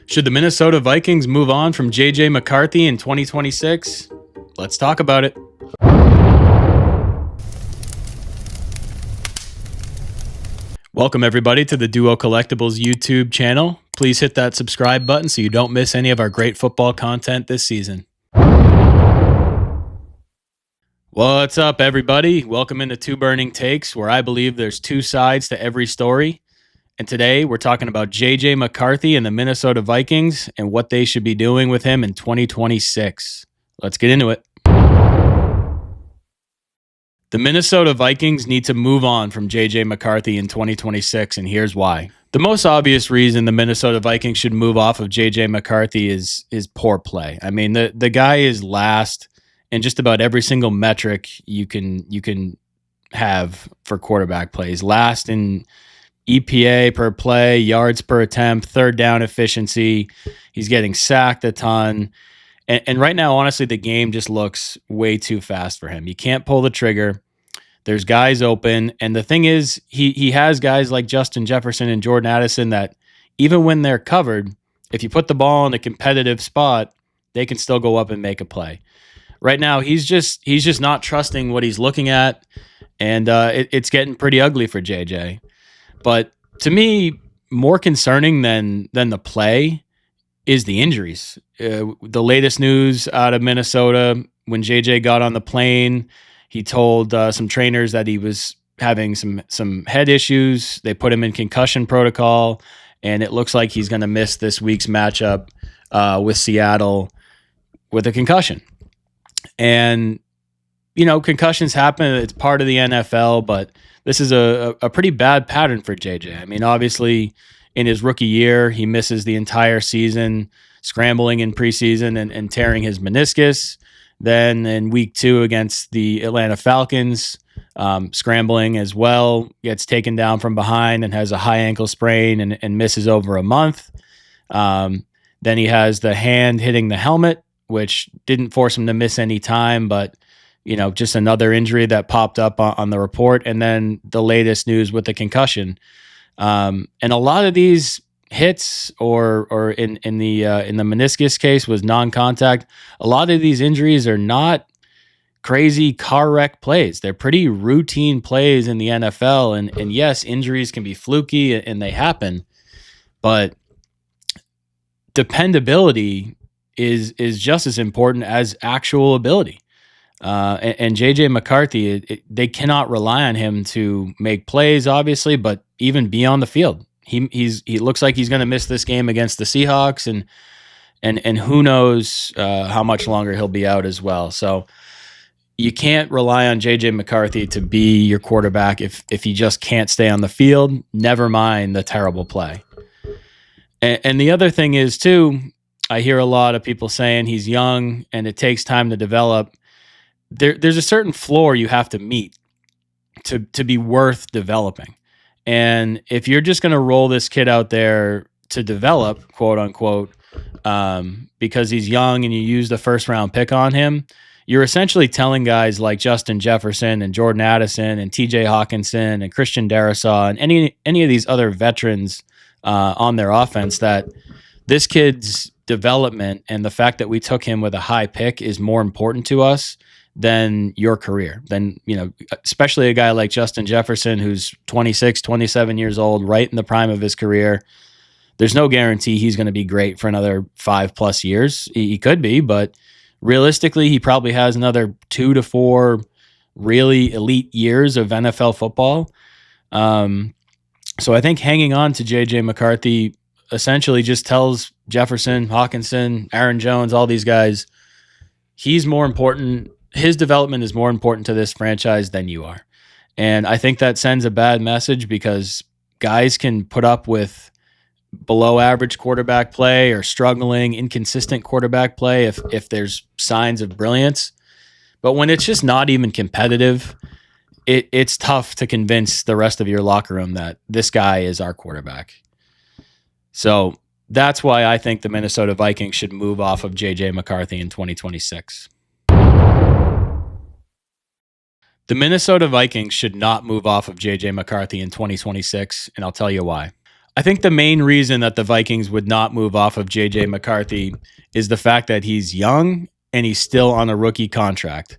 Should the Minnesota Vikings move on from JJ McCarthy in 2026? Let's talk about it. Welcome, everybody, to the Duo Collectibles YouTube channel. Please hit that subscribe button so you don't miss any of our great football content this season. What's up, everybody? Welcome into Two Burning Takes, where I believe there's two sides to every story. And today we're talking about JJ McCarthy and the Minnesota Vikings and what they should be doing with him in 2026. Let's get into it. The Minnesota Vikings need to move on from JJ McCarthy in 2026, and here's why. The most obvious reason the Minnesota Vikings should move off of JJ McCarthy is poor play. I mean, the guy is last in just about every single metric you can have for quarterback plays. Last in EPA per play, yards per attempt, third down efficiency. He's getting sacked a ton. And right now, honestly, the game just looks way too fast for him. He can't pull the trigger. There's guys open. And the thing is, he has guys like Justin Jefferson and Jordan Addison that even when they're covered, if you put the ball in a competitive spot, they can still go up and make a play. Right now, he's just not trusting what he's looking at. And it's getting pretty ugly for JJ. But to me, more concerning than the play is the injuries. The latest news out of Minnesota, when JJ got on the plane, he told some trainers that he was having some head issues. They put him in concussion protocol, and it looks like he's going to miss this week's matchup with Seattle with a concussion. And, you know, concussions happen. It's part of the NFL, but this is a pretty bad pattern for JJ. I mean, obviously, in his rookie year, he misses the entire season, scrambling in preseason and tearing his meniscus. Then in week 2 against the Atlanta Falcons, scrambling as well, gets taken down from behind and has a high ankle sprain and misses over a month. Then he has the hand hitting the helmet, which didn't force him to miss any time, but you know, just another injury that popped up on the report. And then the latest news with the concussion. And a lot of these hits or in the meniscus case was non-contact. A lot of these injuries are not crazy car wreck plays. They're pretty routine plays in the NFL. And yes, injuries can be fluky and they happen, but dependability is just as important as actual ability. And JJ McCarthy, they cannot rely on him to make plays, obviously, but even be on the field. He looks like he's going to miss this game against the Seahawks, and who knows how much longer he'll be out as well. So you can't rely on JJ McCarthy to be your quarterback if he just can't stay on the field. Never mind the terrible play. And the other thing is too, I hear a lot of people saying he's young and it takes time to develop. There's a certain floor you have to meet to be worth developing. And if you're just going to roll this kid out there to develop, quote unquote, because he's young and you use the first round pick on him, you're essentially telling guys like Justin Jefferson and Jordan Addison and TJ Hawkinson and Christian Darrisaw and any of these other veterans on their offense that this kid's development and the fact that we took him with a high pick is more important to us than your career. Then, you know, especially a guy like Justin Jefferson, who's 26, 27 years old, right in the prime of his career. There's no guarantee he's going to be great for another 5+ years. He could be, but realistically, he probably has another 2 to 4 really elite years of NFL football. So I think hanging on to JJ McCarthy essentially just tells Jefferson, Hawkinson, Aaron Jones, all these guys, he's more important. His development is more important to this franchise than you are. And I think that sends a bad message because guys can put up with below average quarterback play or struggling, inconsistent quarterback play if there's signs of brilliance. But when it's just not even competitive, it's tough to convince the rest of your locker room that this guy is our quarterback. So that's why I think the Minnesota Vikings should move off of JJ McCarthy in 2026. The Minnesota Vikings should not move off of JJ McCarthy in 2026, and I'll tell you why. I think the main reason that the Vikings would not move off of JJ McCarthy is the fact that he's young and he's still on a rookie contract.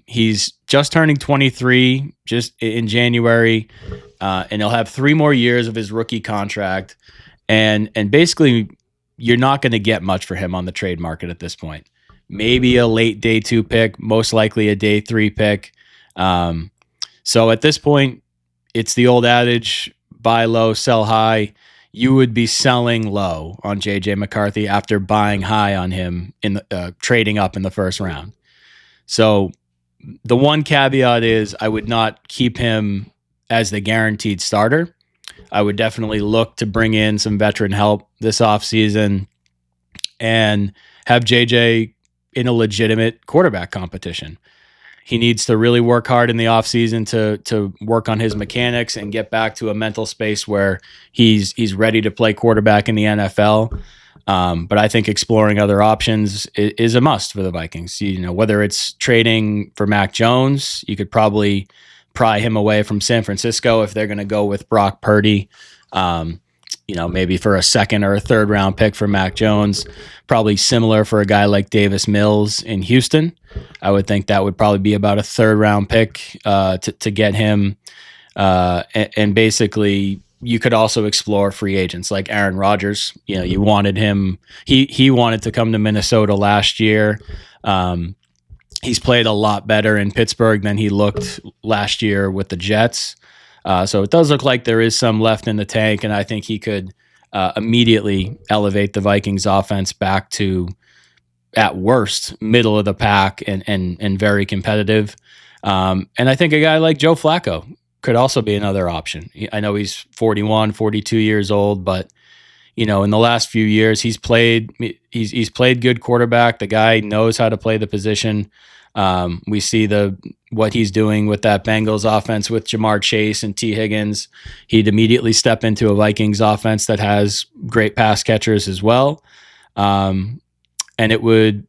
He's just turning 23 just in January, and he'll have 3 more years of his rookie contract. And basically, you're not going to get much for him on the trade market at this point. Maybe a late day 2 pick, most likely a day 3 pick. So at this point, it's the old adage: buy low, sell high. You would be selling low on JJ McCarthy after buying high on him in the, trading up in the first round. So the one caveat is I would not keep him as the guaranteed starter. I would definitely look to bring in some veteran help this offseason and have JJ in a legitimate quarterback competition. He needs to really work hard in the offseason to work on his mechanics and get back to a mental space where he's ready to play quarterback in the NFL. But I think exploring other options is a must for the Vikings. You know, whether it's trading for Mac Jones, you could probably pry him away from San Francisco if they're going to go with Brock Purdy. Maybe for a second or a third round pick for Mac Jones. Probably similar for a guy like Davis Mills in Houston. I would think that would probably be about a third round pick to get him. And basically, you could also explore free agents like Aaron Rodgers. You know, you wanted him. He wanted to come to Minnesota last year. He's played a lot better in Pittsburgh than he looked last year with the Jets. So it does look like there is some left in the tank, and I think he could immediately elevate the Vikings offense back to, at worst, middle of the pack and very competitive. And I think a guy like Joe Flacco could also be another option. I know he's 41, 42 years old, but in the last few years he's played good quarterback. The guy knows how to play the position. We see what he's doing with that Bengals offense with Jamar Chase and T. Higgins. He'd immediately step into a Vikings offense that has great pass catchers as well. And it would,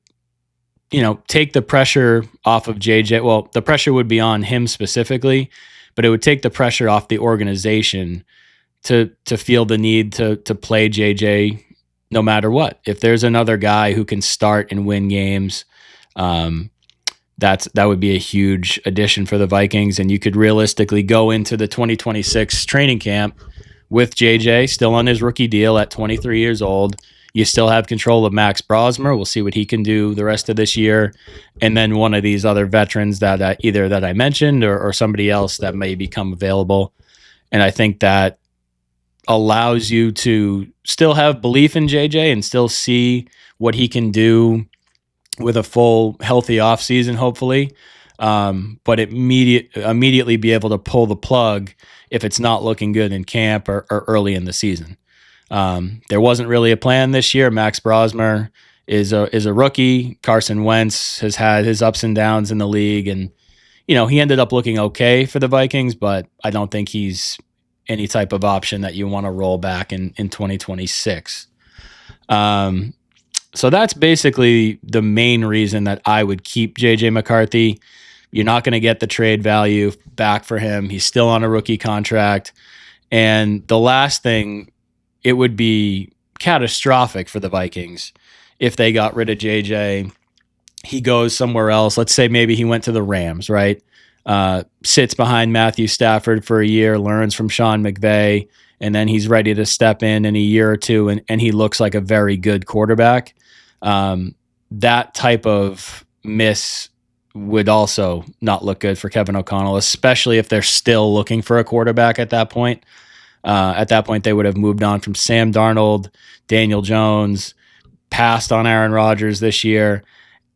take the pressure off of JJ. Well, the pressure would be on him specifically, but it would take the pressure off the organization to feel the need to play JJ no matter what. If there's another guy who can start and win games, that would be a huge addition for the Vikings, and you could realistically go into the 2026 training camp with JJ still on his rookie deal at 23 years old. You still have control of Max Brosmer. We'll see what he can do the rest of this year, and then one of these other veterans that either that I mentioned or somebody else that may become available. And I think that allows you to still have belief in JJ and still see what he can do with a full healthy offseason, hopefully, but immediately be able to pull the plug if it's not looking good in camp or early in the season. There wasn't really a plan this year. Max Brosmer is a rookie. Carson Wentz has had his ups and downs in the league, and he ended up looking okay for the Vikings, but I don't think he's any type of option that you want to roll back in 2026. So that's basically the main reason that I would keep JJ McCarthy. You're not going to get the trade value back for him. He's still on a rookie contract. And the last thing, it would be catastrophic for the Vikings if they got rid of JJ. He goes somewhere else. Let's say maybe he went to the Rams, right? Sits behind Matthew Stafford for a year, learns from Sean McVay, and then he's ready to step in a year or two, and he looks like a very good quarterback. That type of miss would also not look good for Kevin O'Connell, especially if they're still looking for a quarterback at that point. At that point, they would have moved on from Sam Darnold, Daniel Jones, passed on Aaron Rodgers this year,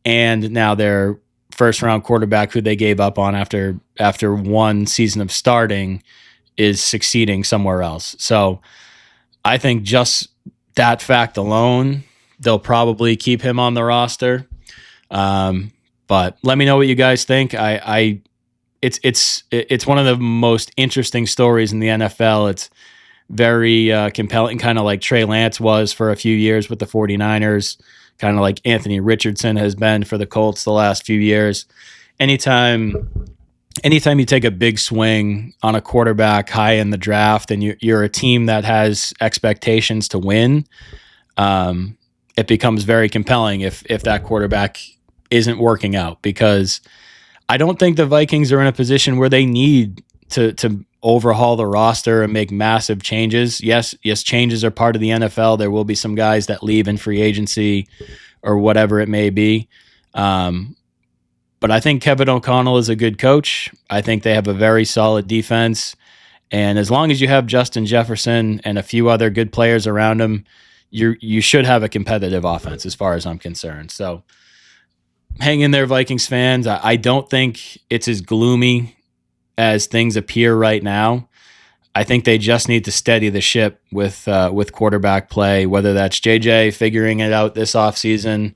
and now their first-round quarterback, who they gave up on after one season of starting, is succeeding somewhere else. So I think just that fact alone, they'll probably keep him on the roster. But let me know what you guys think. It's one of the most interesting stories in the NFL. It's very compelling, kind of like Trey Lance was for a few years with the 49ers, kind of like Anthony Richardson has been for the Colts the last few years. Anytime anytime you take a big swing on a quarterback high in the draft and you're a team that has expectations to win, it becomes very compelling if that quarterback isn't working out, because I don't think the Vikings are in a position where they need to overhaul the roster and make massive changes. Yes, changes are part of the NFL. There will be some guys that leave in free agency or whatever it may be. But I think Kevin O'Connell is a good coach. I think they have a very solid defense. And as long as you have Justin Jefferson and a few other good players around him, you should have a competitive offense as far as I'm concerned. So hang in there, Vikings fans. I don't think it's as gloomy as things appear right now. I think they just need to steady the ship with quarterback play, whether that's JJ figuring it out this offseason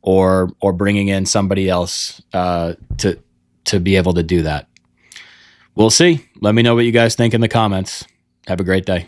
or bringing in somebody else to be able to do that. We'll see. Let me know what you guys think in the comments. Have a great day.